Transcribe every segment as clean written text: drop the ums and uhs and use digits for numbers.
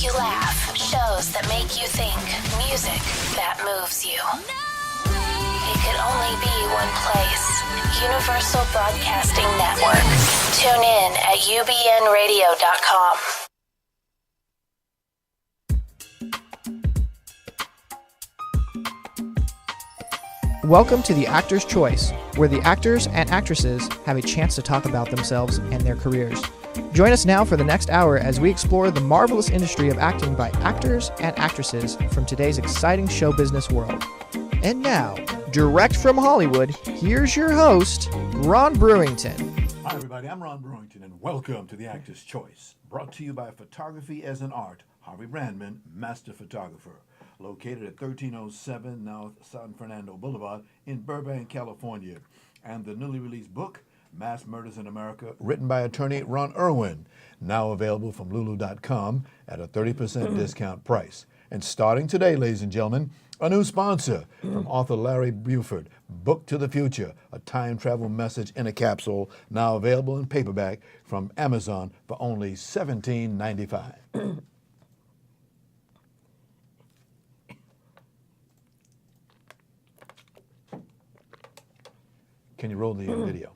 make you laugh, shows that make you think, music that moves you. It could only be one place. Universal Broadcasting Network. Tune in at ubnradio.com. Welcome to The Actor's Choice, where the actors and actresses have a chance to talk about themselves and their careers. Join us now for the next hour as we explore the marvelous industry of acting by actors and actresses from today's exciting show business world. And now, direct from Hollywood, here's your host, Ron Brewington. Hi everybody, I'm Ron Brewington and welcome to The Actor's Choice, brought to you by Photography as an Art, Harvey Brandman, Master Photographer, located at 1307 North San Fernando Boulevard in Burbank, California, and the newly released book, Mass Murders in America, written by attorney Ron Irwin, now available from Lulu.com at a 30% discount price. And starting today, ladies and gentlemen, a new sponsor from author Larry Buford, Book to the Future, a time travel message in a capsule, now available in paperback from Amazon for only $17.95. Can you roll the video?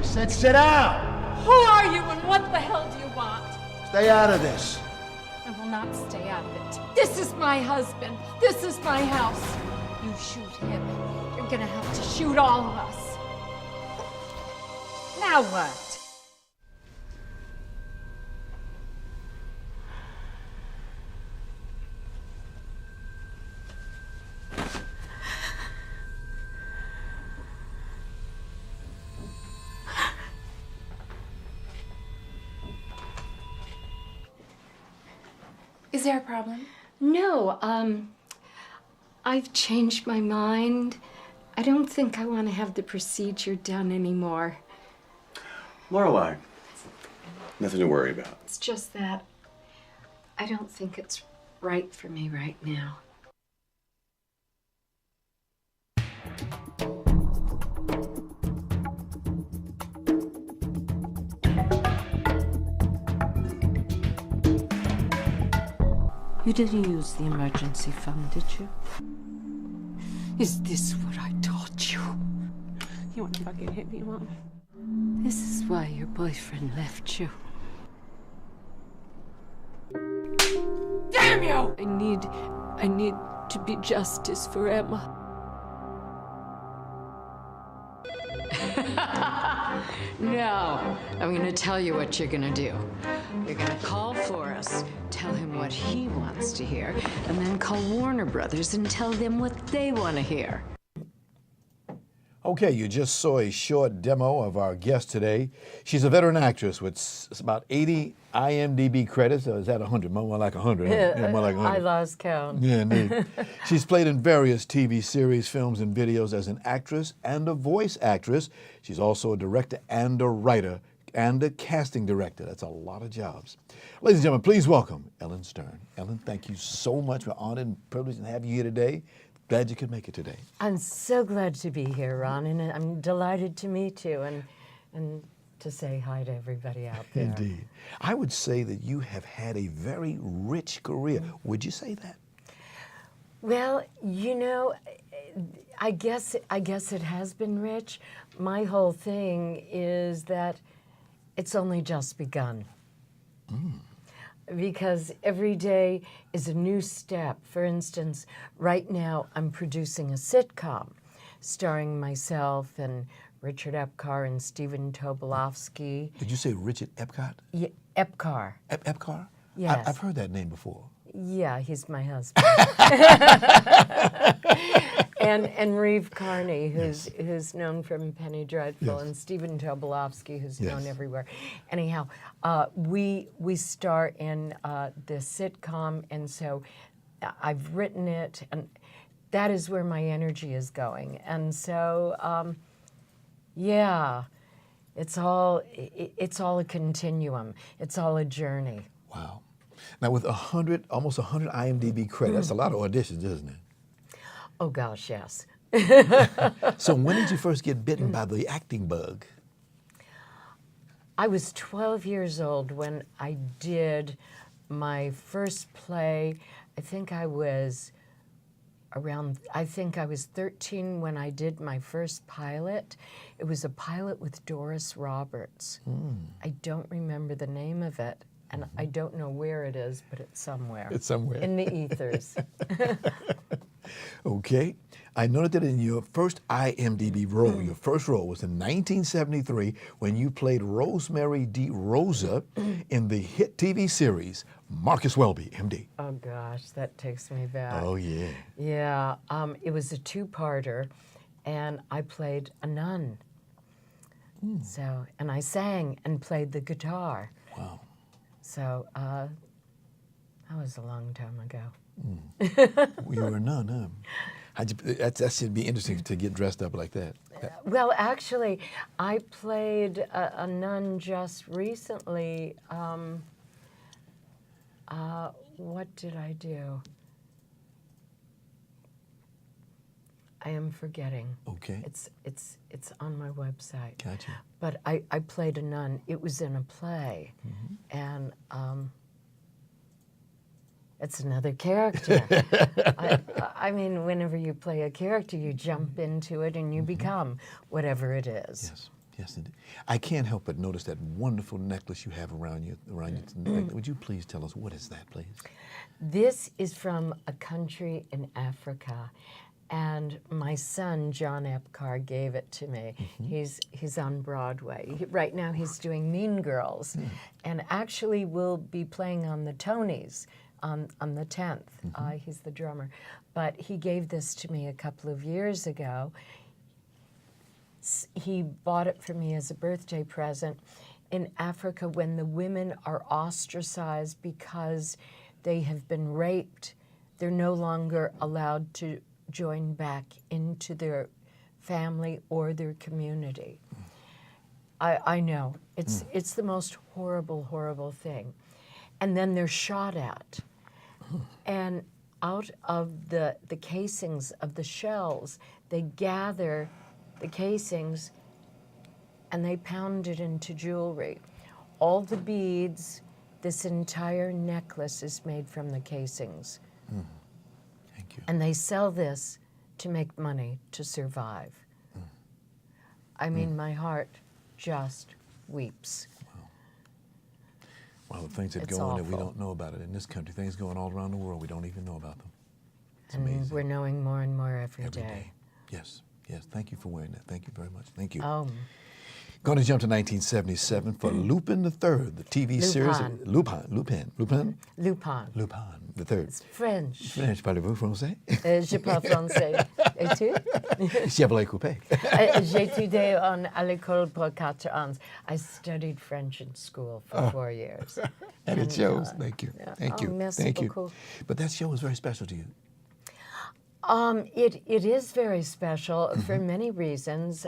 Said sit down. Who are you and what the hell do you want? Stay out of this. I will not stay out of it. This is my husband. This is my house. You shoot him, you're gonna have to shoot all of us. Now what? Is there a problem? No, I've changed my mind. I don't think I want to have the procedure done anymore. Lorelei, nothing to worry about. It's just that I don't think it's right for me right now. You didn't use the emergency fund, did you? Is this what I taught you? You want to fucking hit me, Mom? This is why your boyfriend left you. Damn you! I need to be justice for Emma. No, I'm gonna tell you what you're gonna do. You're gonna call Forrest, tell him what he wants to hear, and then call Warner Brothers and tell them what they want to hear. Okay, you just saw a short demo of our guest today. She's a veteran actress with about 80 IMDb credits. Or is that 100? More like 100. Yeah, more like 100. I lost count. Yeah, indeed. She's played in various TV series, films, and videos as an actress and a voice actress. She's also a director and a writer and a casting director. That's a lot of jobs. Ladies and gentlemen, please welcome Ellyn Stern. Ellyn, thank you so much. We're honored and privileged to have you here today. Glad you could make it today. I'm so glad to be here, Ron, and I'm delighted to meet you and to say hi to everybody out there. Indeed. I would say that you have had a very rich career. Would you say that? Well, you know, I guess it has been rich. My whole thing is that it's only just begun. Because every day is a new step. For instance, right now I'm producing a sitcom starring myself and Richard Epcar and Stephen Tobolowsky. Did you say Richard Epcot? Yeah, Epcar. Epcar? Yes. I've heard that name before. Yeah, he's my husband. and Reeve Carney, who's known from Penny Dreadful, Yes. and Stephen Tobolowsky, who's Yes. known everywhere. Anyhow, we star in this sitcom, and so I've written it, and that is where my energy is going. And so, yeah, It's all a continuum. It's all a journey. Wow. Now with almost 100 IMDb credits, that's a lot of auditions, isn't it? Oh gosh, yes. So when did you first get bitten by the acting bug? I was 12 years old when I did my first play. I think I was 13 when I did my first pilot. It was a pilot with Doris Roberts. I don't remember the name of it, and I don't know where it is, but it's somewhere. It's somewhere. In the ethers. Okay. I noted that in your first IMDb role, your first role was in 1973 when you played Rosemary DeRosa in the hit TV series Marcus Welby, MD. Oh gosh, that takes me back. Oh, yeah. Yeah, it was a two-parter, and I played a nun. So, and I sang and played the guitar. Wow. So, that was a long time ago. You were a nun, huh? That should be interesting to get dressed up like that. Well, actually, I played a nun just recently. What did I do? I am forgetting. Okay. It's on my website. Gotcha. But I played a nun. It was in a play, and it's another character. I mean, whenever you play a character, you jump into it and you become whatever it is. Yes. Yes, indeed. I can't help but notice that wonderful necklace you have around your neck. Would you please tell us what is that, please? This is from a country in Africa, and my son John Epcar gave it to me. He's on Broadway right now. He's doing Mean Girls, and actually will be playing on the Tonys on the 10th. He's the drummer, but he gave this to me a couple of years ago. He bought it for me as a birthday present. In Africa, when the women are ostracized because they have been raped, they're no longer allowed to join back into their family or their community. I know, it's the most horrible, horrible thing. And then they're shot at. And out of the casings of the shells, they gather the casings and they pound it into jewelry. All the beads, this entire necklace is made from the casings. Thank you. And they sell this to make money to survive. I mean, my heart just weeps. Well, the things that It's go on that we awful. don't know about it in this country, things going all around the world, we don't even know about them. It's And amazing. we're knowing more and more every Every day. day. Yes, yes. Thank you for wearing that. Thank you very much. Thank you. Oh, Going to jump to 1977 for Lupin the Third, the TV series. Lupin the Third. it's French. French, parlez-vous français? Je parle français. Et tu? Chevrolet Coupé. J'ai étudié à l'école pour 4 ans. I studied French in school for 4 years. And it shows. Thank you. yeah. Thank Oh, you. merci Thank you. beaucoup. But that show was very special to you. It is very special for many reasons.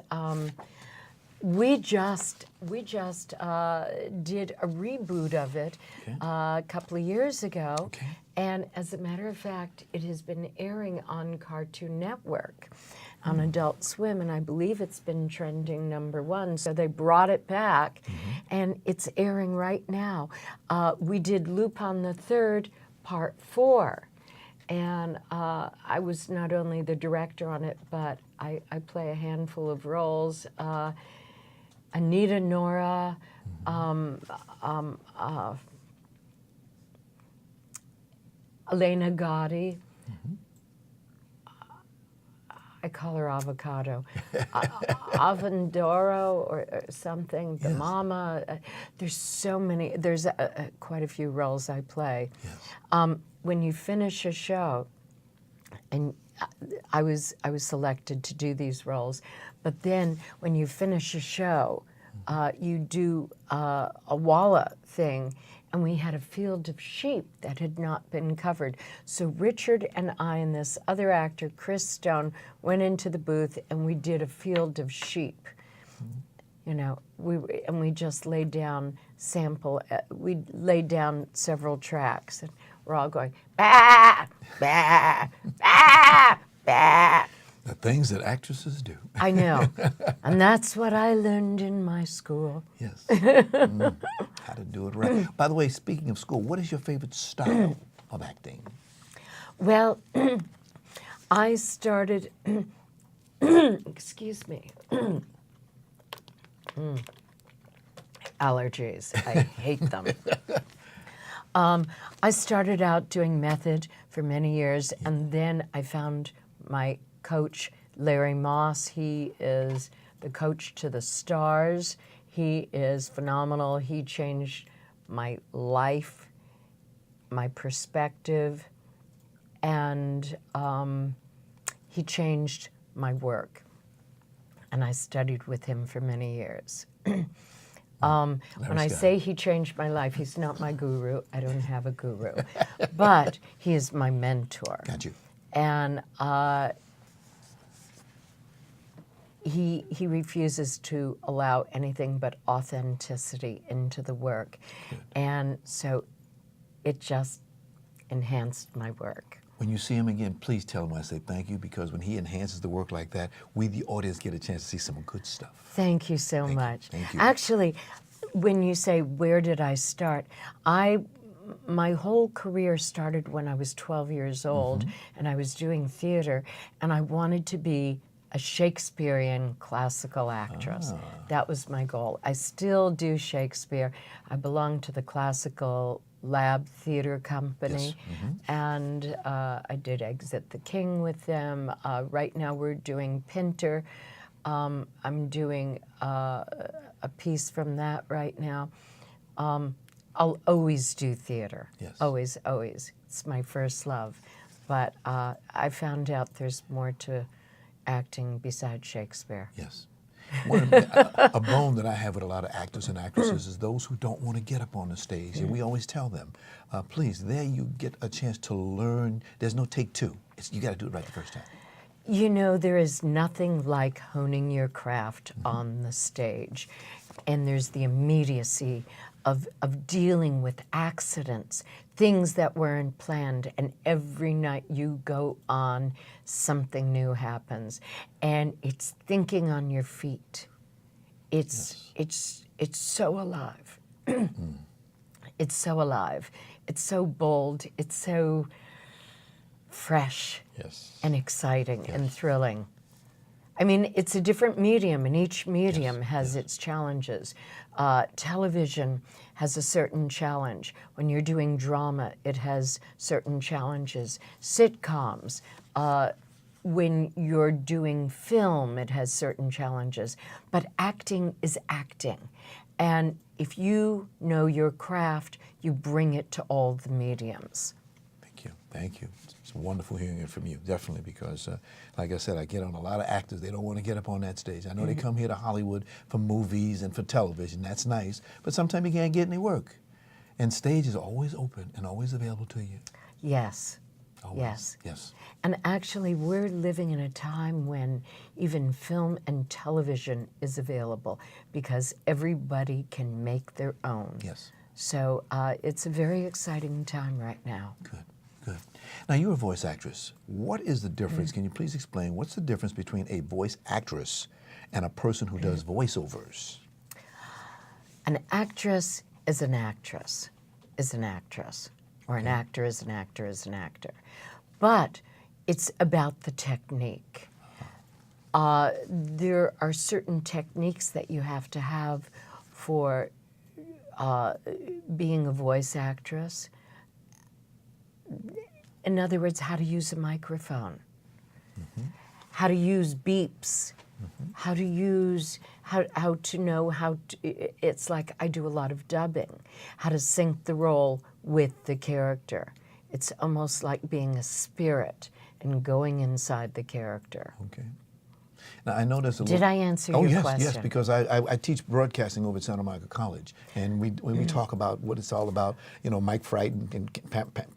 We just did a reboot of it a couple of years ago, and as a matter of fact, it has been airing on Cartoon Network, on Adult Swim, and I believe it's been trending #1. So they brought it back, and it's airing right now. We did Lupin the Third, Part 4. And I was not only the director on it, but I play a handful of roles. Anita Nora, Elena Gotti. I call her Avocado. Avendoro or something, the mama. There's so many, there's quite a few roles I play. When you finish a show, and I was selected to do these roles, but then when you finish a show, you do a walla thing, and we had a field of sheep that had not been covered. So Richard and I and this other actor, Chris Stone, went into the booth and we did a field of sheep. you know, we just laid down we laid down several tracks, and we're all going, bah, bah, bah, bah. The things that actresses do. I know. And that's what I learned in my school. Yes. How to do it right. By the way, speaking of school, what is your favorite style of acting? Well, I started, excuse me, allergies. I hate them. I started out doing method for many years, and then I found my coach, Larry Moss. He is the coach to the stars. He is phenomenal. He changed my life, my perspective, and he changed my work. And I studied with him for many years. When I say he changed my life, he's not my guru. I don't have a guru. But he is my mentor. Got you. And he refuses to allow anything but authenticity into the work. Good. And so it just enhanced my work. When you see him again, please tell him I say thank you, because when he enhances the work like that, we, the audience, get a chance to see some good stuff. Thank you so much. Thank you. Actually, when you say, where did I start? My whole career started when I was 12 years old, and I was doing theater, and I wanted to be a Shakespearean classical actress. That was my goal. I still do Shakespeare. I belong to the Classical Lab Theater Company, and I did Exit the King with them. Right now we're doing Pinter. I'm doing a piece from that right now. I'll always do theater. Yes. Always, always. It's my first love. But I found out there's more to acting besides Shakespeare. Yes. A bone that I have with a lot of actors and actresses is those who don't want to get up on the stage. And we always tell them, please, there you get a chance to learn. There's no take two. You got to do it right the first time. You know, there is nothing like honing your craft on the stage. And there's the immediacy of dealing with accidents, things that weren't planned, and every night you go on, something new happens. And it's thinking on your feet. It's so alive. It's so alive. It's so bold. It's so fresh and exciting and thrilling. I mean, it's a different medium, and each medium has its challenges. Television has a certain challenge. When you're doing drama, it has certain challenges. Sitcoms, when you're doing film, it has certain challenges. But acting is acting. And if you know your craft, you bring it to all the mediums. Thank you. Thank you. It's wonderful hearing it from you, definitely, because, like I said, I get on a lot of actors. They don't want to get up on that stage. I know they come here to Hollywood for movies and for television. That's nice. But sometimes you can't get any work. And stage is always open and always available to you. Yes. Always. Yes. Yes. And actually, we're living in a time when even film and television is available because everybody can make their own. Yes. So it's a very exciting time right now. Good. Good. Now, you're a voice actress. What is the difference? Can you please explain what's the difference between a voice actress and a person who does voiceovers? An actress is an actress, or an actor is an actor is an actor. But it's about the technique. There are certain techniques that you have to have for being a voice actress. In other words, how to use a microphone, how to use beeps, how to use, how to know how to, it's like I do a lot of dubbing, how to sync the role with the character. It's almost like being a spirit and going inside the character. Okay. Now, I know there's a Did I answer your question? Yes, because I teach broadcasting over at Santa Monica College, and when we talk about what it's all about, you know, mic fright and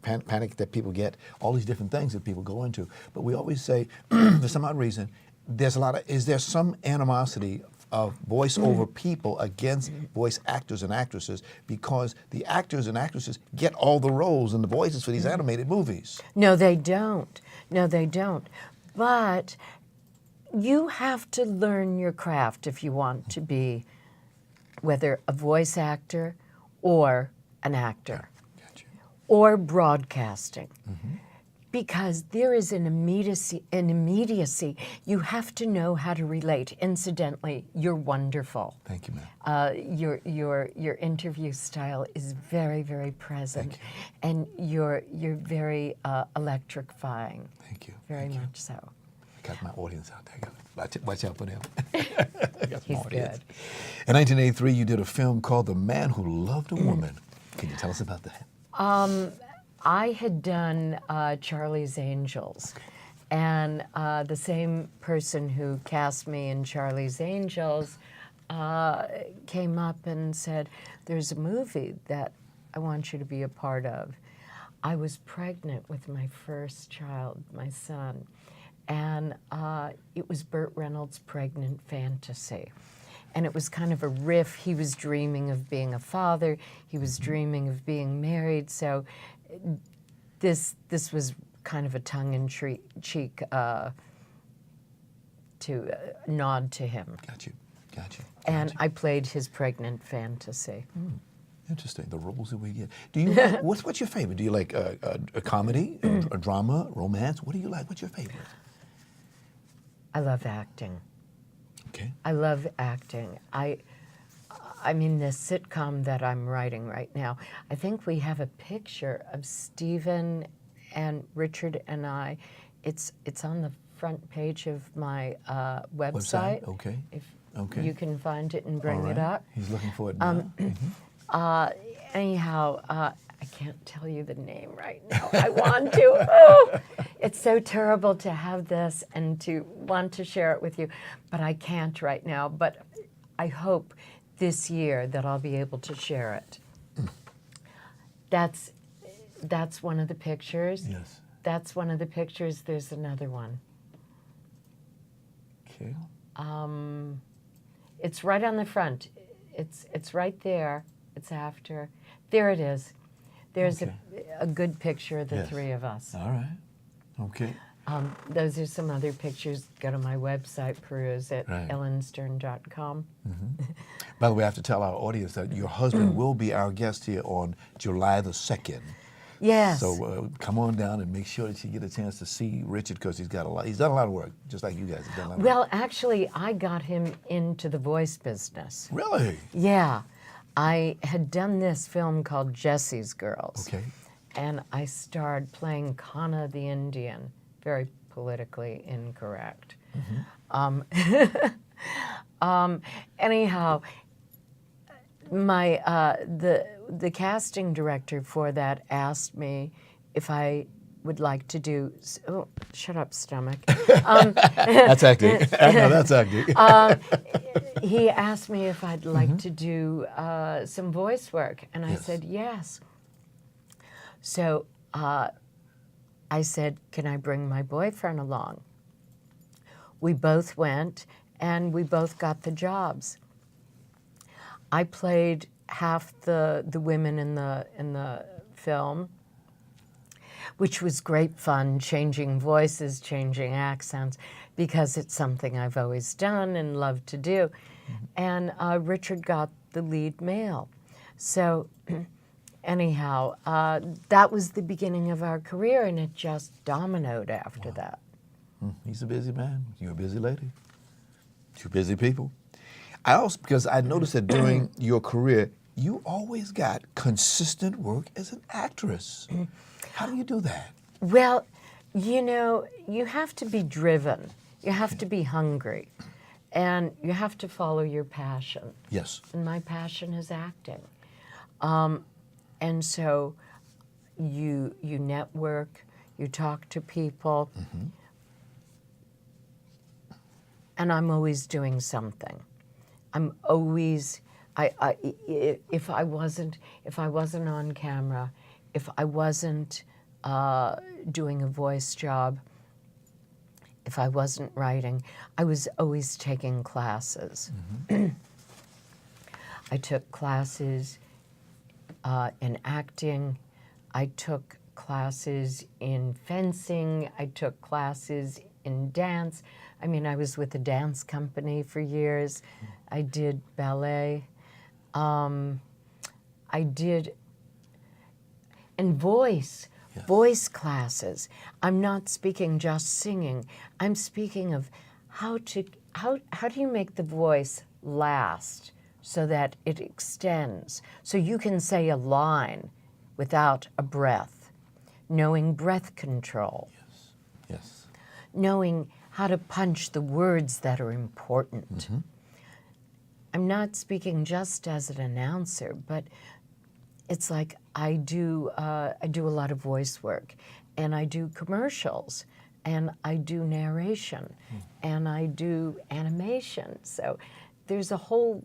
panic that people get, all these different things that people go into. But we always say, for some odd reason, is there some animosity of voiceover people against voice actors and actresses because the actors and actresses get all the roles and the voices for these animated movies. No, they don't. No, they don't. But you have to learn your craft if you want to be whether a voice actor or an actor or broadcasting. Because there is an immediacy. You have to know how to relate. Incidentally, you're wonderful. Thank you, ma'am. Your interview style is very, very present, and you're very electrifying. Thank you. Very Thank you. much so. I got my audience out there. Watch out for them. I got He's my audience. good. In 1983, you did a film called The Man Who Loved a Woman. Can you tell us about that? I had done Charlie's Angels, and the same person who cast me in Charlie's Angels came up and said, "There's a movie that I want you to be a part of." I was pregnant with my first child, my son, and it was Burt Reynolds' Pregnant Fantasy. And it was kind of a riff. He was dreaming of being a father. He was dreaming of being married. So this was kind of a tongue-in-cheek to nod to him. Got you. And I played his pregnant fantasy. Interesting. The roles that we get. Do you what's your favorite? Do you like a comedy, a drama, romance? What do you like? What's your favorite? I love acting. Okay. I love acting. I mean, this sitcom that I'm writing right now, I think we have a picture of Stephen and Richard and I. It's on the front page of my website. Okay. If Okay. you can find it and bring All it right. up. He's looking for it now. Anyhow, I can't tell you the name right now. I want to. Oh, it's so terrible to have this and to want to share it with you, but I can't right now. But I hope this year that I'll be able to share it. That's one of the pictures. Yes. That's one of the pictures. There's another one. Okay. It's right on the front. It's right there. It's after. There it is. There's Okay. a good picture of the Yes. three of us. All right. Okay. Those are some other pictures. Go to my website, peruse at Right. ellenstern.com. By the way, I have to tell our audience that your husband will be our guest here on July the 2nd. Yes. So come on down and make sure that you get a chance to see Richard because he's done a lot of work, just like you guys have done a lot of work. Well, actually, I got him into the voice business. Really? Yeah. I had done this film called Jesse's Girls. Okay. And I starred playing Kana the Indian, very politically incorrect. Anyhow, my the casting director for that asked me if I would like to do. Oh, shut up, stomach. That's acting. No, that's acting. He asked me if I'd like to do some voice work, and I Yes. said yes. So I said, "Can I bring my boyfriend along?" We both went, and we both got the jobs. I played half the women in the film, which was great fun, changing voices, changing accents, because it's something I've always done and loved to do. And Richard got the lead male. So anyhow, that was the beginning of our career, and it just dominoed after that. He's a busy man. You're a busy lady. Two busy people. I also, because I noticed that during your career, you always got consistent work as an actress. How do you do that? Well, you know, you have to be driven. You have to be hungry. And you have to follow your passion. Yes. And my passion is acting. And so you network, you talk to people, and I'm always doing something. I'm always, if I wasn't on camera, if I wasn't doing a voice job, if I wasn't writing, I was always taking classes. I took classes in acting. I took classes in fencing. I took classes in dance. I mean, I was with a dance company for years. I did ballet. I did, and voice classes. I'm not speaking just singing. I'm speaking of how do you make the voice last so that it extends, so you can say a line without a breath, knowing breath control. Yes. Knowing how to punch the words that are important. I'm not speaking just as an announcer, but it's like I do a lot of voice work, and I do commercials, and I do narration, and I do animation. So there's a whole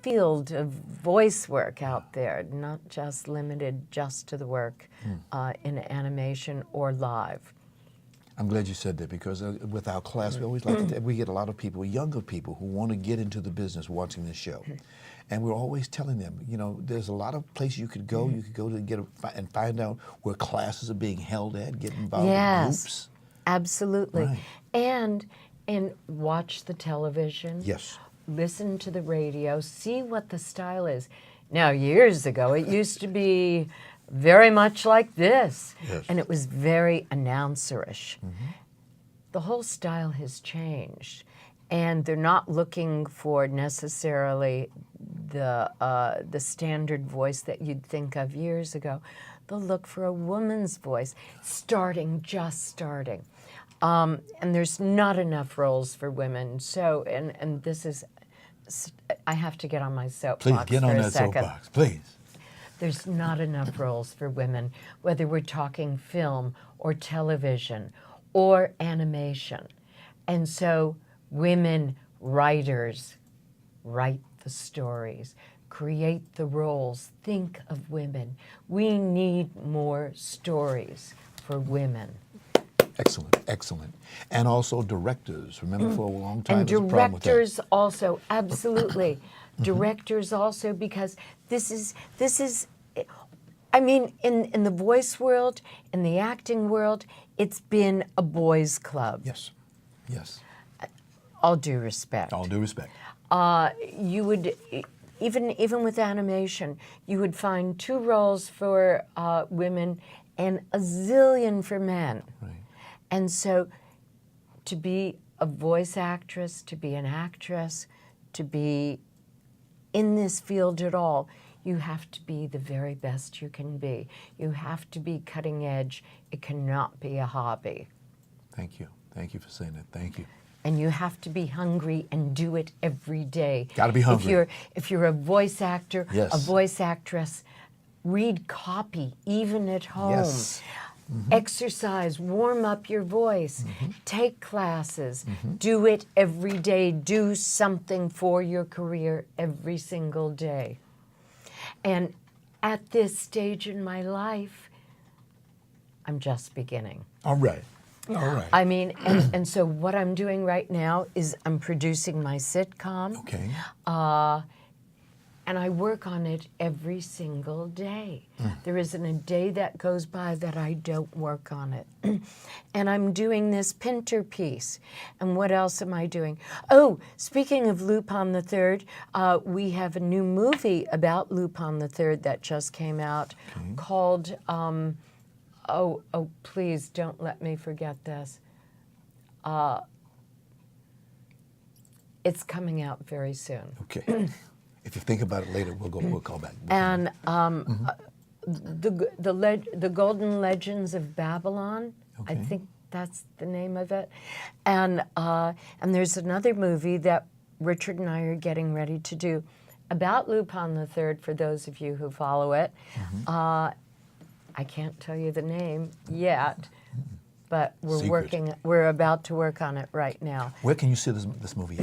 field of voice work out there, not just limited just to the work in animation or live. I'm glad you said that, because with our class, we always like to, we get a lot of people, younger people, who want to get into the business watching this show. And we're always telling them, you know, there's a lot of places you could go. You could go to and find out where classes are being held at, get involved in groups. Absolutely. Right. And watch the television. Yes. Listen to the radio, see what the style is. Now, years ago, it used to be very much like this, and it was very announcerish. The whole style has changed, and they're not looking for necessarily the standard voice that you'd think of years ago. They'll look for a woman's voice, just starting. And there's not enough roles for women. So, and this is, I have to get on my soapbox for a second. Please, get on that soapbox, please. There's not enough roles for women, whether we're talking film or television or animation. And so women writers write the stories, create the roles, think of women. We need more stories for women. Excellent, excellent. And also directors. Remember, for a long time, And there was a problem with that. directors also, absolutely. Directors also, because this is, I mean, in the voice world, in the acting world, it's been a boys' club. Yes, yes. All due respect. All due respect. You would, even with animation, you would find 2 roles for women and a zillion for men. Right. And so to be a voice actress, to be an actress, to be in this field at all, you have to be the very best you can be. You have to be cutting edge. It cannot be a hobby. Thank you. Thank you for saying that. Thank you. And you have to be hungry and do it every day. Got to be hungry. If you're a voice actor, Yes. a voice actress, read copy, even at home. Yes. Exercise, warm up your voice, take classes, do it every day, do something for your career every single day. And at this stage in my life, I'm just beginning. All right. All right. I mean, and so what I'm doing right now is I'm producing my sitcom. Okay. And I work on it every single day. There isn't a day that goes by that I don't work on it. And I'm doing this Pinter piece. And what else am I doing? Oh, speaking of Lupin III, we have a new movie about Lupin III that just came out called, oh, please don't let me forget this. It's coming out very soon. Okay. If you think about it later, we'll call back. And the Golden Legends of Babylon, I Okay. think that's the name of it. And there's another movie that Richard and I are getting ready to do about Lupin III, for those of you who follow it. I can't tell you the name yet, but we're about to work on it right now. Where can you see this movie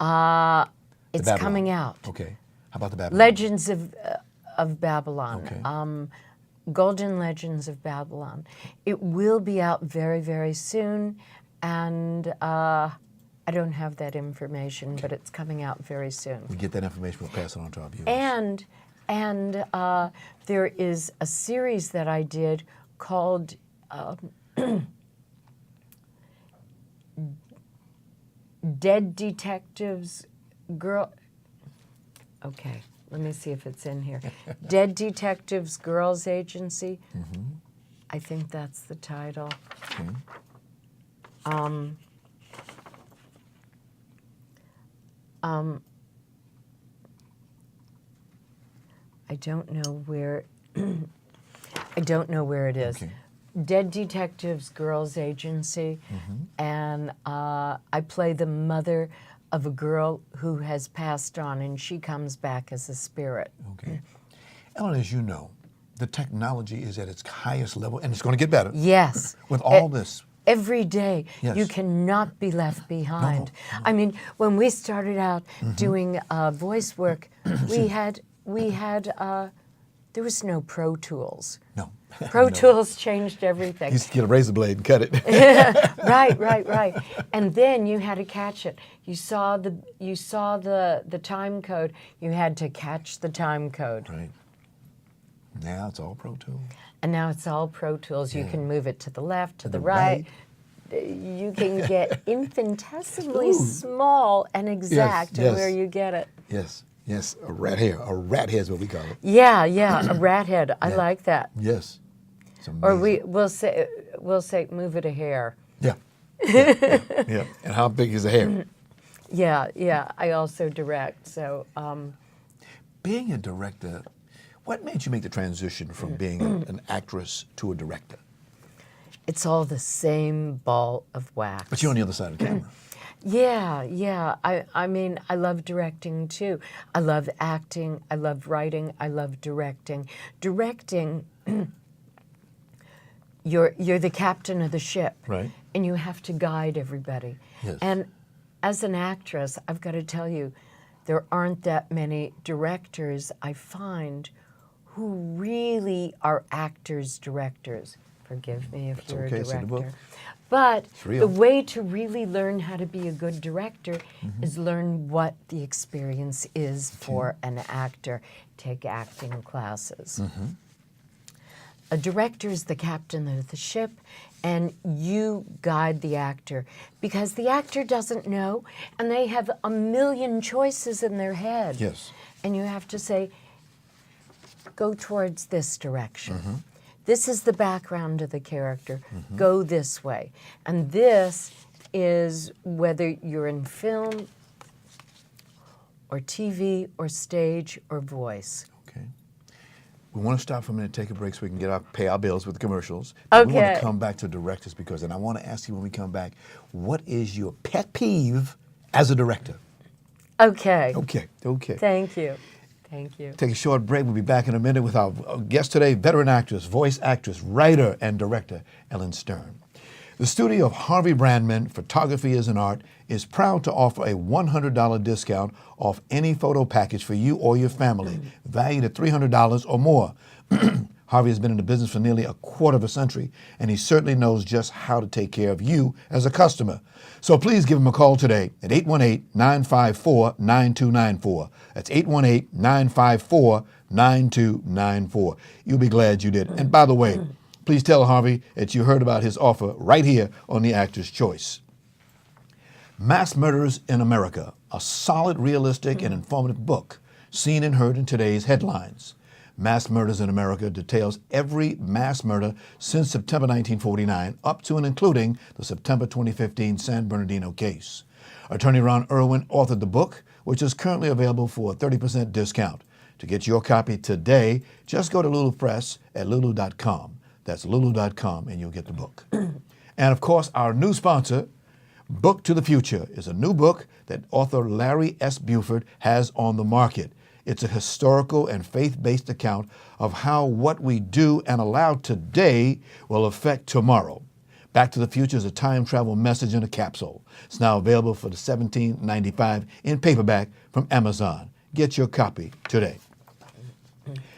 at? It's Babylon. coming out. Okay. How about the Babylon? Legends of Babylon. Okay. Golden Legends of Babylon. It will be out very, very soon, and I don't have that information, but it's coming out very soon. We get that information, we'll pass it on to our viewers. And there is a series that I did called Dead Detectives Girl. Okay, let me see if it's in here. Dead Detectives Girls Agency. I think that's the title. I don't know where. I don't know where it is. Okay. Dead Detectives Girls Agency, and I play the mother of a girl who has passed on, and she comes back as a spirit. Okay. Ellyn, as you know, the technology is at its highest level, and it's going to get better. Yes. With all this. Every day, Yes. you cannot be left behind. I mean, when we started out doing voice work, there was no Pro Tools. No. Pro Tools changed everything. You used to get a razor blade and cut it. Right. And then you had to catch it. You saw the time code. You had to catch the time code. Right. Now it's all Pro Tools. And now it's all Pro Tools. You Yeah. can move it to the left, to the right. right. You can get infinitesimally small and exact in yes. where you get it. Yes, a rat hair. A rat hair is what we call it. Yeah, a rat head. I like that. Yes. It's Or amazing. we'll say move it a hair. Yeah. Yeah. And how big is the hair? Yeah. I also direct. So Being a director, what made you make the transition from being an actress to a director? it's all the same ball of wax. But you're on the other side of the camera. Yeah. I mean, I love directing too. I love acting. I love writing. I love directing. Directing, you're the captain of the ship, Right. and you have to guide everybody. Yes. And as an actress, I've got to tell you, there aren't that many directors I find who really are actors, directors. Forgive me if you're okay, a say the book. director. But real. the way to really learn how to be a good director is learn what the experience is for an actor. Take acting classes. A director is the captain of the ship, and you guide the actor because the actor doesn't know, and they have a million choices in their head. Yes. And you have to say, go towards this direction. This is the background of the character. Go this way. And this is whether you're in film or TV or stage or voice. Okay. We want to stop for a minute, take a break so we can pay our bills with the commercials. But we want Okay. to come back to directors and I want to ask you when we come back, what is your pet peeve as a director? Okay. Okay. Thank you. Thank you. Take a short break. We'll be back in a minute with our guest today, veteran actress, voice actress, writer, and director, Ellyn Stern. The studio of Harvey Brandman, Photography is an Art, is proud to offer a $100 discount off any photo package for you or your family, valued at $300 or more. Harvey has been in the business for nearly a quarter of a century, and he certainly knows just how to take care of you as a customer. So please give him a call today at 818-954-9294. That's 818-954-9294. You'll be glad you did. And by the way, please tell Harvey that you heard about his offer right here on The Actor's Choice. Mass Murders in America, a solid, realistic, and informative book seen and heard in today's headlines. Mass Murders in America details every mass murder since September 1949, up to and including the September 2015 San Bernardino case. Attorney Ron Irwin authored the book, which is currently available for a 30% discount. To get your copy today, just go to Lulu Press at lulu.com. That's lulu.com, and you'll get the book. And of course, our new sponsor, Book to the Future, is a new book that author Larry S. Buford has on the market. It's a historical and faith-based account of how what we do and allow today will affect tomorrow. Back to the Future is a time travel message in a capsule. It's now available for the $17.95 in paperback from Amazon. Get your copy today.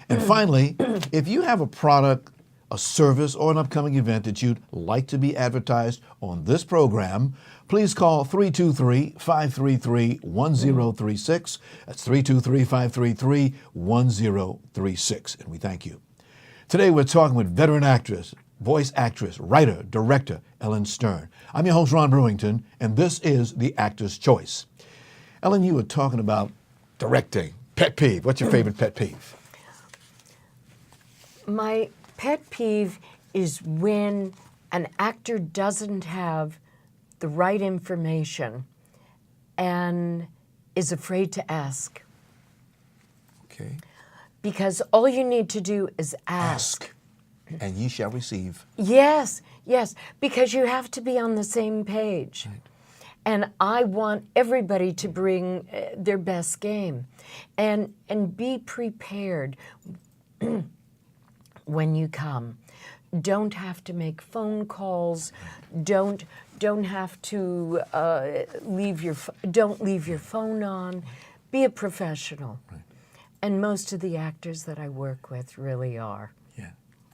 And finally, if you have a product a service, or an upcoming event that you'd like to be advertised on this program, please call 323-533-1036. That's 323-533-1036, and we thank you. Today we're talking with veteran actress, voice actress, writer, director, Ellyn Stern. I'm your host, Ron Brewington, and this is The Actor's Choice. Ellyn, you were talking about directing. Pet peeve. What's your favorite pet peeve? My pet peeve is when an actor doesn't have the right information and is afraid to ask. Okay. Because all you need to do is ask. And ye shall receive. Yes, yes, because you have to be on the same page. Right. And I want everybody to bring their best game. And be prepared when you come. Don't have to make phone calls. Don't have to leave your phone on. Be a professional. Right. And most of the actors that I work with really are. Yeah,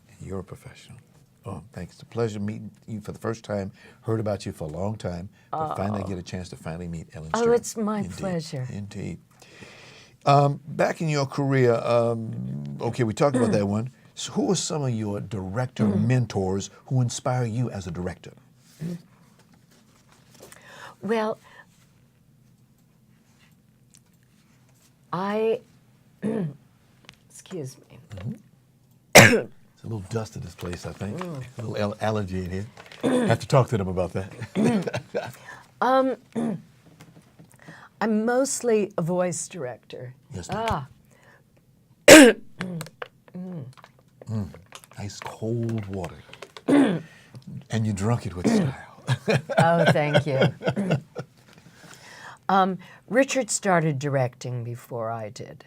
and you're a professional. Oh, thanks. It's a pleasure meeting you for the first time. Heard about you for a long time, but finally get a chance to finally meet Ellyn Stern. Oh, it's my Indeed. pleasure. Indeed. Back in your career, okay, we talked about that one. So who are some of your director mentors who inspire you as a director? Well, excuse me. It's a little dust in this place, I think. A little allergy in here. Have to talk to them about that. I'm mostly a voice director. Yes, Nice cold water. And you drunk it with style. Oh, thank you. Richard started directing before I did.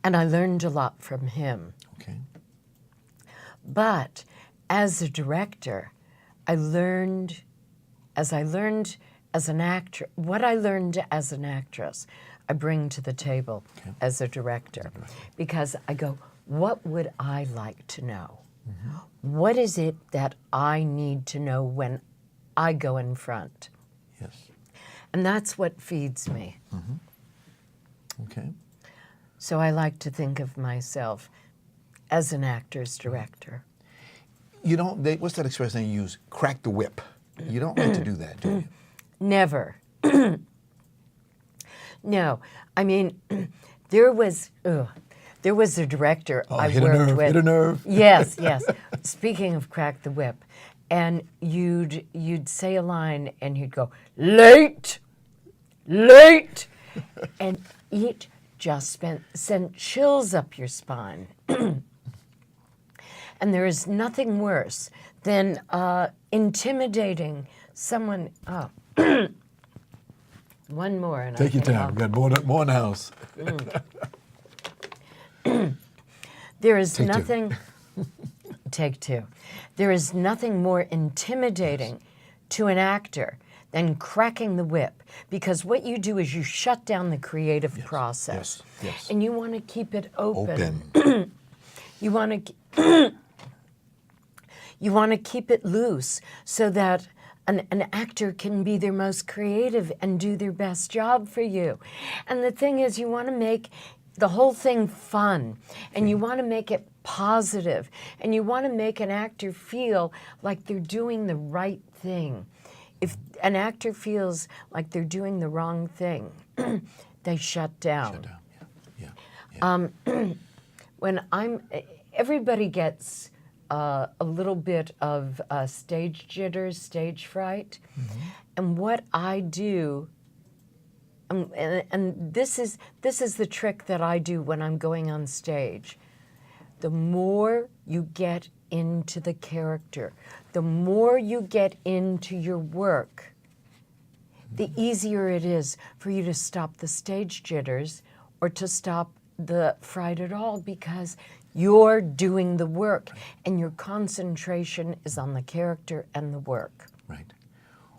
And I learned a lot from him. Okay. But as a director, I learned as an actor, what I learned as an actress, I bring to the table as a director. Because I go, what would I like to know? What is it that I need to know when I go in front? Yes. And that's what feeds me. Okay. So I like to think of myself as an actor's director. You don't, what's that expression they use? Crack the whip. You don't like to do that, do you? Never. No. I mean, there was a director I worked with. Hit a nerve. Yes, yes. Speaking of crack the whip, and you'd say a line and he'd go, late, late, and it just sent chills up your spine. And there is nothing worse than intimidating someone. Oh, one more. And Take your time. We've got more in the house. There is Take two. nothing. Take two. There is nothing more intimidating to an actor than cracking the whip, because what you do is you shut down the creative process, yes. and you want to keep it open. You want to keep it loose so that an actor can be their most creative and do their best job for you. And the thing is, you want to make the whole thing fun, and you want to make it positive, and you want to make an actor feel like they're doing the right thing. If an actor feels like they're doing the wrong thing, they shut down. Yeah. When everybody gets a little bit of stage jitters, stage fright, and what I do, and this is the trick that I do when I'm going on stage. The more you get into the character, the more you get into your work, the easier it is for you to stop the stage jitters or to stop the fright at all, because you're doing the work and your concentration is on the character and the work. Right.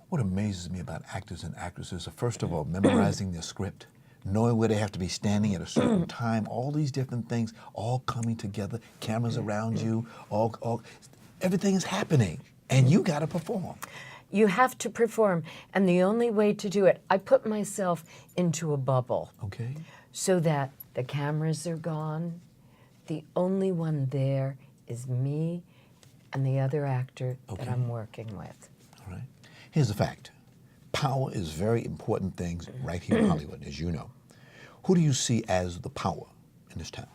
What amazes me about actors and actresses are, first of all, memorizing their script, knowing where they have to be standing at a certain time, all these different things all coming together, cameras around you, everything is happening, and you got to perform. You have to perform, and the only way to do it, I put myself into a bubble. Okay. So that the cameras are gone. The only one there is me and the other actor that I'm working with. All right. Here's the fact. Power is very important things right here in Hollywood, as you know. Who do you see as the power in this town?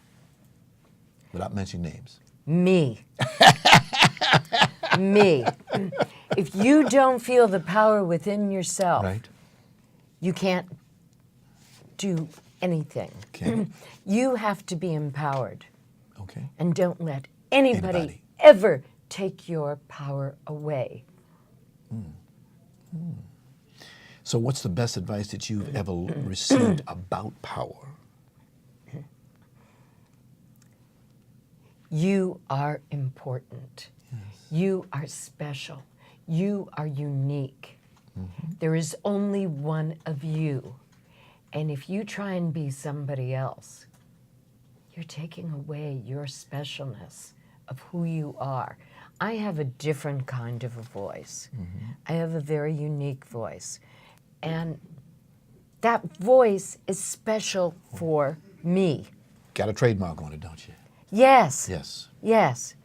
Without mentioning names. Me. Me. If you don't feel the power within yourself, Right. you can't do anything. Okay. You have to be empowered. Okay. And don't let anybody Anybody. ever take your power away. So what's the best advice that you've ever received about power? You are important. You are special. You are unique. There is only one of you. And if you try and be somebody else, you're taking away your specialness of who you are. I have a different kind of a voice. I have a very unique voice. And that voice is special for me. Got a trademark on it, don't you? Yes. Yes. Yes.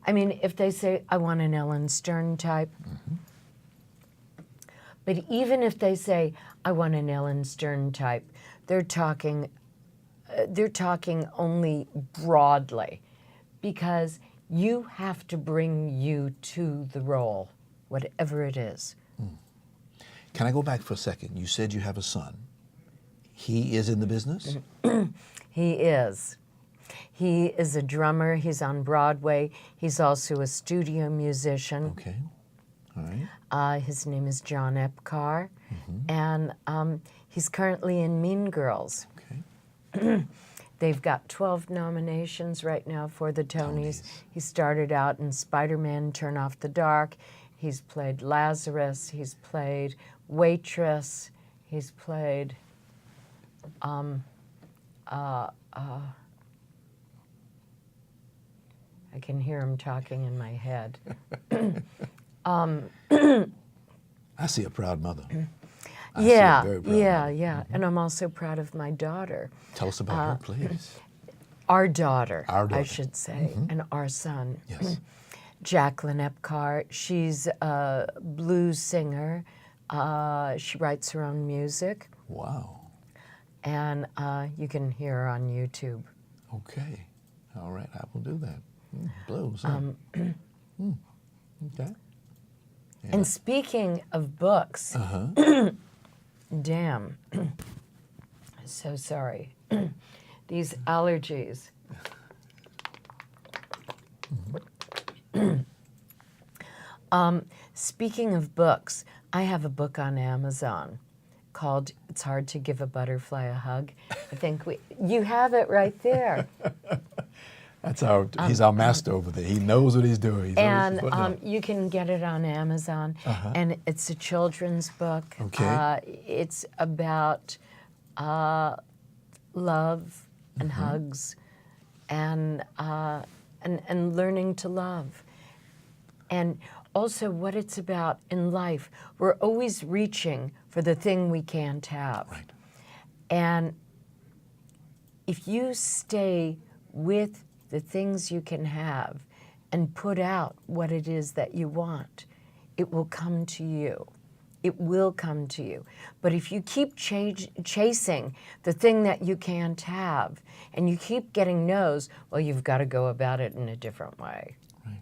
I mean, if they say, I want an Ellyn Stern type, but even if they say, I want an Ellyn Stern type, they're talking only broadly, because you have to bring you to the role, whatever it is. Can I go back for a second? You said you have a son. He is in the business? He is. He is a drummer. He's on Broadway. He's also a studio musician. Okay. All right. His name is John Epcar, and he's currently in Mean Girls. Okay. They've got 12 nominations right now for the Tonys. He started out in Spider-Man: Turn Off the Dark. He's played Lazarus. He's played Waitress. He's played I can hear him talking in my head. I see a proud mother. I see a Yeah, very proud yeah, mother. yeah. And I'm also proud of my daughter. Tell us about her, please. Our daughter, Our daughter. I should say, and our son. Yes. Jacqueline Epcar. She's a blues singer. She writes her own music, Wow. and you can hear her on YouTube. Okay. All right. I will do that. Blues. Huh? Okay. And speaking of books, damn, so sorry. These allergies. Speaking of books, I have a book on Amazon called It's Hard to Give a Butterfly a Hug. I think you have it right there. That's he's our master over there. He knows what he's doing. He's And always putting up. you can get it on Amazon. And it's a children's book. Okay. It's about love and hugs and learning to love. And also what it's about in life. We're always reaching for the thing we can't have. Right. And if you stay with the things you can have and put out what it is that you want, it will come to you. It will come to you. But if you keep chasing the thing that you can't have and you keep getting no's, well, you've got to go about it in a different way. Right.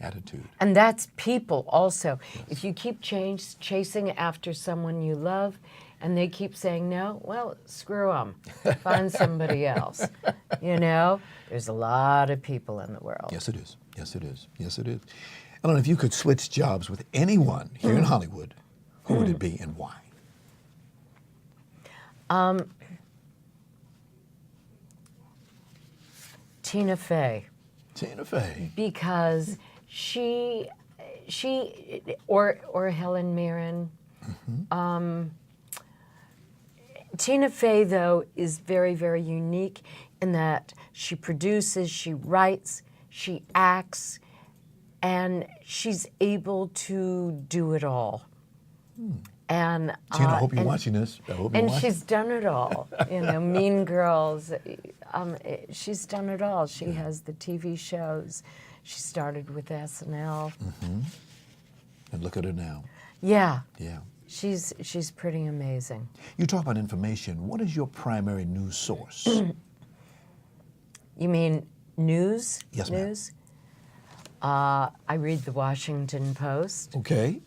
Attitude. And that's people also. If you keep chasing after someone you love and they keep saying no, well, screw them. Find somebody else. You know, there's a lot of people in the world. Yes, it is. Yes, it is. Yes, it is. Ellyn, if you could switch jobs with anyone here in Hollywood, who would it be and why? Tina Fey. Tina Fey. Because she or Helen Mirren, Tina Fey, though, is very, very unique in that she produces, she writes, she acts, and she's able to do it all. And Tina, I hope you're and- watching this. I hope you're And watching. she's done it all. Mean Girls. She's done it all. She has the TV shows. She started with SNL. And look at her now. Yeah, Yeah. she's pretty amazing. You talk about information. What is your primary news source? You mean news? Yes, ma'am. News? I read the Washington Post, Okay.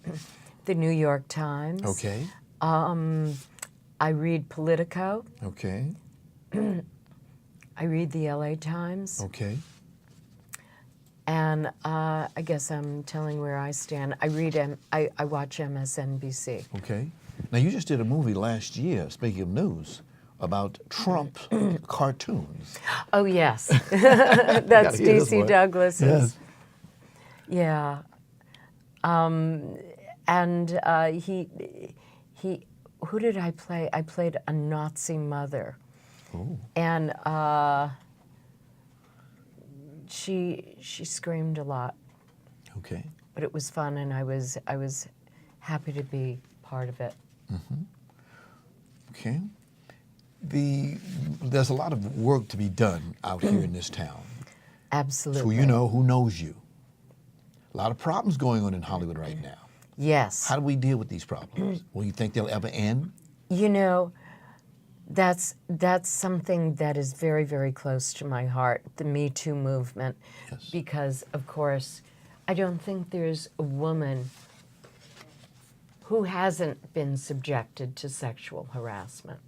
the New York Times. Okay. I read Politico. Okay. I read the LA Times. Okay. And I guess I'm telling where I stand. I watch MSNBC. Okay. Now, you just did a movie last year, speaking of news, about Trump cartoons. Oh, yes. That's hear this DC one. Douglas's. Yes. Yeah. And he, who did I play? I played a Nazi mother. Oh. And she screamed a lot, Okay. but it was fun, and I was happy to be part of it. Okay. There's a lot of work to be done out here in this town. Absolutely. So you know who knows you. A lot of problems going on in Hollywood right now. Yes. How do we deal with these problems? Will you think they'll ever end? You know, that's something that is very, very close to my heart, the Me Too movement. Yes. Because, of course, I don't think there's a woman who hasn't been subjected to sexual harassment.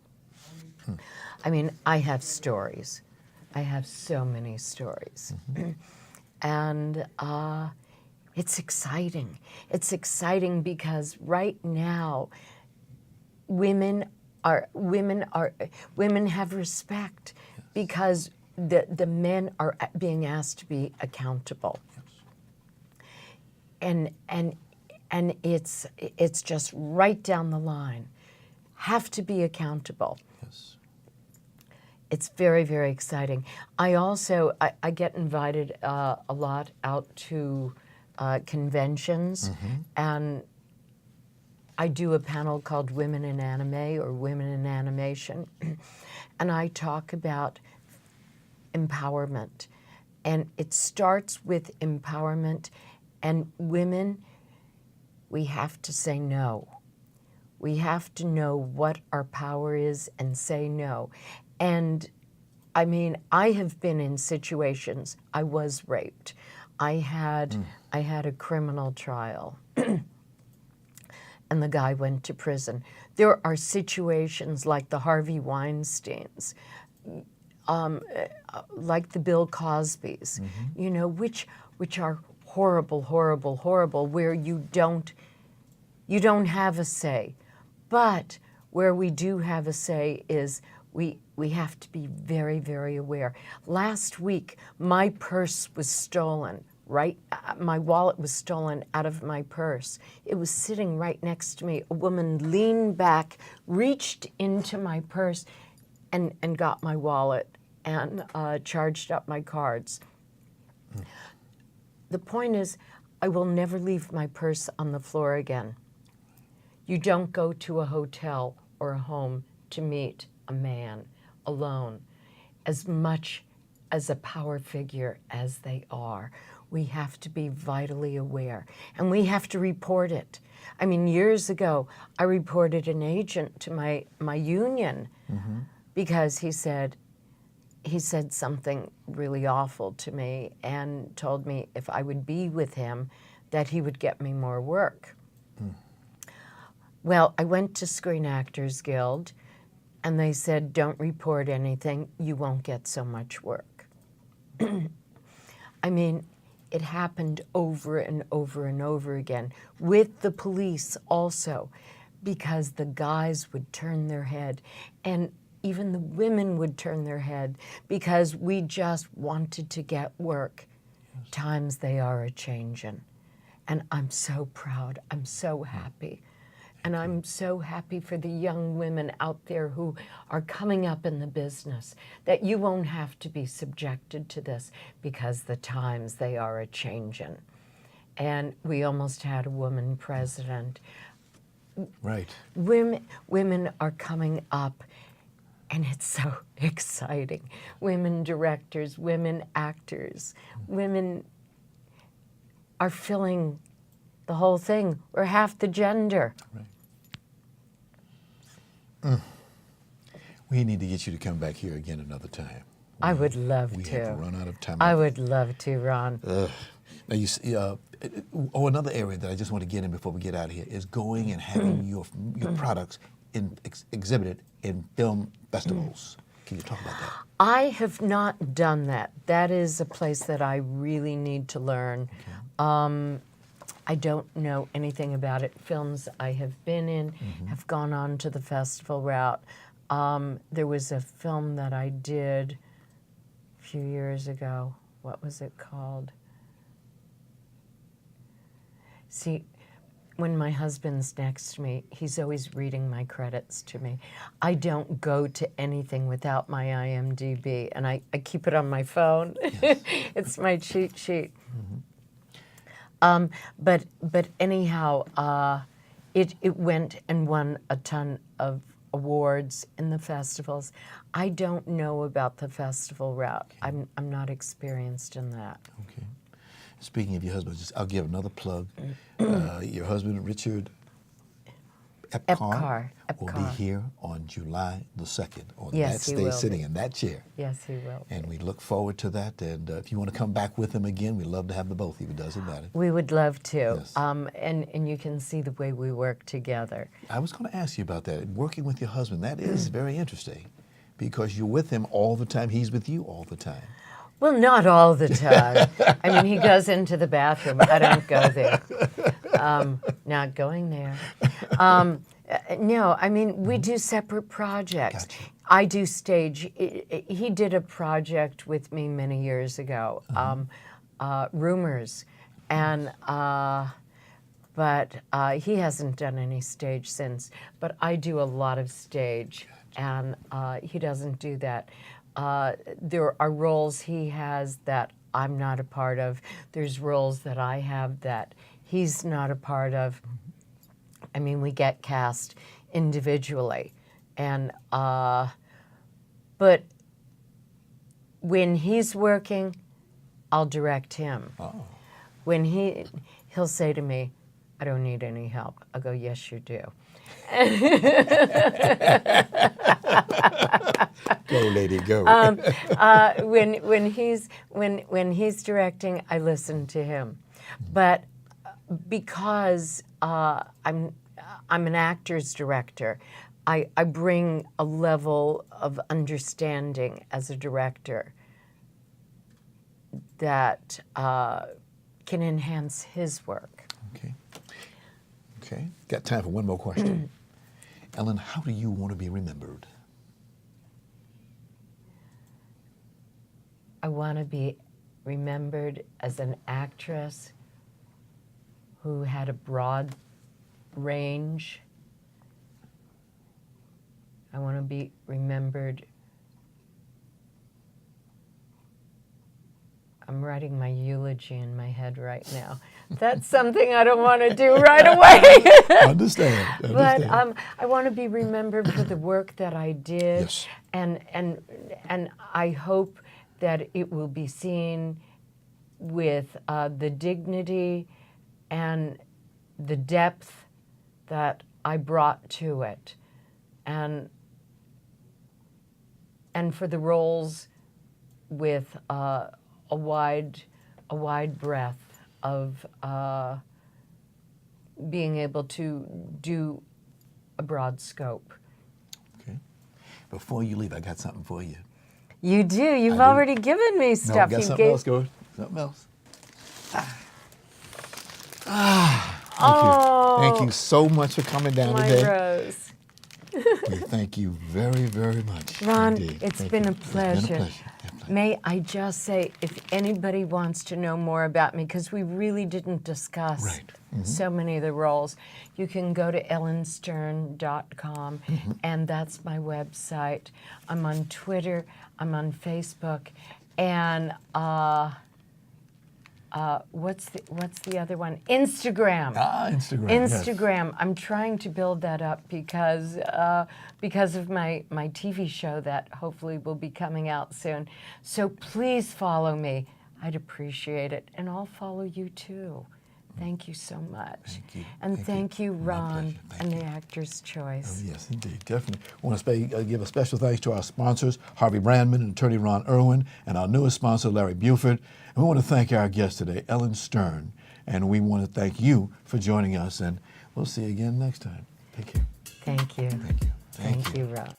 I mean, I have stories. I have so many stories. And it's exciting. It's exciting because right now, women have respect because the men are being asked to be accountable. And it's just right down the line. Have to be accountable. Yes. It's very, very exciting. I also I get invited a lot out to conventions, and I do a panel called Women in Anime or Women in Animation, and I talk about empowerment. And it starts with empowerment, and women, we have to say no. We have to know what our power is and say no. And I mean, I have been in situations, I was raped. I had a criminal trial. And the guy went to prison. There are situations like the Harvey Weinsteins, like the Bill Cosbys, you know, which are horrible, horrible, horrible, where you don't have a say. But where we do have a say is we have to be very, very aware. Last week, my purse was stolen. My wallet was stolen out of my purse. It was sitting right next to me. A woman leaned back, reached into my purse, and got my wallet and charged up my cards. The point is, I will never leave my purse on the floor again. You don't go to a hotel or a home to meet a man alone. As much as a power figure as they are, we have to be vitally aware, and we have to report it. I mean, years ago, I reported an agent to my union because he said something really awful to me and told me if I would be with him, that he would get me more work. Well, I went to Screen Actors Guild, and they said, don't report anything, you won't get so much work. I mean, it happened over and over and over again, with the police also, because the guys would turn their head, and even the women would turn their head, because we just wanted to get work. Yes. Times they are a-changin'. And I'm so proud, I'm so happy. And I'm so happy for the young women out there who are coming up in the business, that you won't have to be subjected to this because the times they are a-changin'. And we almost had a woman president. Right. Women are coming up, and it's so exciting. Women directors, women actors, women are filling the whole thing. We're half the gender. Right. We need to get you to come back here again another time. I would love We to. have run out of time. I would love to, Ron. Now you see, another area that I just want to get in before we get out of here is going and having your products exhibited in film festivals. Can you talk about that? I have not done that. That is a place that I really need to learn. Okay. I don't know anything about it. Films I have been in have gone on to the festival route. There was a film that I did a few years ago. What was it called? See, when my husband's next to me, he's always reading my credits to me. I don't go to anything without my IMDb, and I keep it on my phone. Yes. It's my cheat sheet. But anyhow, it went and won a ton of awards in the festivals. I don't know about the festival route. I'm not experienced in that. Okay. Speaking of your husband, I'll give another plug. Your husband, Richard Epcar, will be here on July the 2nd on that stage, sitting in that chair. Yes, he will. And we look forward to that. And if you want to come back with him again, we'd love to have the both of you. It doesn't matter. We would love to. Yes. And you can see the way we work together. I was going to ask you about that. Working with your husband, that is very interesting because you're with him all the time. He's with you all the time. Well, not all the time. I mean, he goes into the bathroom. I don't go there. Not going there. No, I mean, we do separate projects. Gotcha. I do stage. He did a project with me many years ago, Rumors, and but he hasn't done any stage since. But I do a lot of stage, and he doesn't do that. There are roles he has that I'm not a part of. There's roles that I have that he's not a part of. I mean, we get cast individually, and but when he's working, I'll direct him. Oh. When he'll say to me, "I don't need any help." I'll go, "Yes, you do." Go, lady, go. When he's directing, I listen to him, but because I'm an actor's director, I bring a level of understanding as a director that can enhance his work. Okay. Okay. Got time for one more question. Ellyn, how do you want to be remembered? I want to be remembered as an actress who had a broad range. I want to be remembered. I'm writing my eulogy in my head right now. That's something I don't want to do right away. Understand. But I want to be remembered for the work that I did, yes. and I hope that it will be seen with the dignity and the depth that I brought to it, and for the roles with a wide breadth of being able to do a broad scope. Okay. Before you leave, I got something for you. You do. You've already given me stuff. No, got something else. Go. Something else. Thank you so much for coming down today. Rose. We thank you very, very much. Ron, indeed. it's been a pleasure. It's been a pleasure. May I just say, if anybody wants to know more about me, because we really didn't discuss Right. so many of the roles, you can go to ellynstern.com, and that's my website. I'm on Twitter, I'm on Facebook, and what's the other one? Instagram. Instagram. yes. Instagram. I'm trying to build that up because of my TV show that hopefully will be coming out soon. So please follow me. I'd appreciate it, and I'll follow you too. Thank you so much. Thank you. And thank you, My Ron, pleasure. Thank and you. the Actor's Choice. Oh, yes, indeed, definitely. I want to give a special thanks to our sponsors, Harvey Brandman and attorney Ron Irwin, and our newest sponsor, Larry Buford. And we want to thank our guest today, Ellyn Stern. And we want to thank you for joining us, and we'll see you again next time. Take care. Thank you. Thank you. Thank you, Ron.